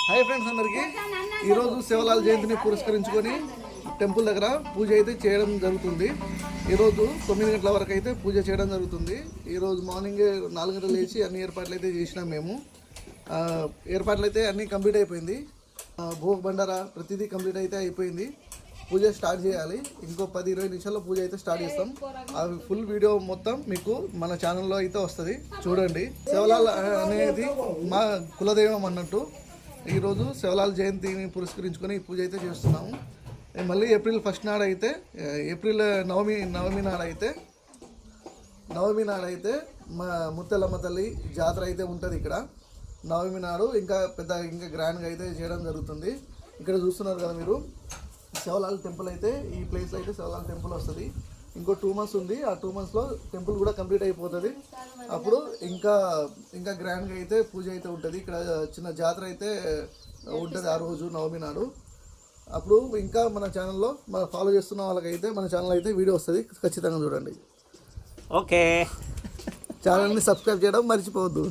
Hi friends అందరికీ ఈరోజు శివలాల్ జయంతిని పురస్కరించుకొని టెంపుల్ దగ్గర పూజ అయితే చేయడం జరుగుతుంది. ఈరోజు 9 గంటల వరకు అయితే పూజ చేయడం జరుగుతుంది. ఈరోజు మార్నింగ్ 4 గంటలు లేచి అన్ని ఏర్పాట్లు అయితే చేసినాం మేము. ఏర్పాట్లు అయితే అన్నీ కంప్లీట్ అయిపోయింది. భోగ్ బండారా ప్రతిదీ కంప్లీట్ అయితే అయిపోయింది. పూజ స్టార్ట్ చేయాలి. ఇంకో 10-20 నిమిషాల్లో పూజ అయితే స్టార్ట్ చేస్తాం. అవి ఫుల్ వీడియో మొత్తం మీకు మన ఛానల్లో అయితే వస్తుంది, చూడండి. శివలాల్ అనేది మా కులదైవం అన్నట్టు ఈరోజు శివలాల్ జయంతిని పురస్కరించుకొని పూజ అయితే చేస్తున్నాము. మళ్ళీ ఏప్రిల్ 1 నాడు అయితే ఏప్రిల్ నవమి నాడైతే మా ముత్తెల్లమ్మ తల్లి జాతర అయితే ఉంటుంది ఇక్కడ. నవమి నాడు ఇంకా గ్రాండ్గా అయితే చేయడం జరుగుతుంది. ఇక్కడ చూస్తున్నారు కదా మీరు, శివలాల్ టెంపుల్ అయితే ఈ ప్లేస్లో అయితే శివలాల్ టెంపుల్ వస్తుంది. ఇంకో 2 months ఉంది. ఆ 2 monthsలో టెంపుల్ కూడా కంప్లీట్ అయిపోతుంది. అప్పుడు ఇంకా గ్రాండ్గా అయితే పూజ అయితే ఉంటుంది. ఇక్కడ చిన్న జాతర అయితే ఉంటుంది ఆ రోజు నవమి నాడు. అప్పుడు ఇంకా మన ఛానల్లో ఫాలో చేస్తున్న వాళ్ళకైతే మన ఛానల్ అయితే వీడియో వస్తుంది, ఖచ్చితంగా చూడండి. ఓకే, ఛానల్ని సబ్స్క్రైబ్ చేయడం మర్చిపోవద్దు.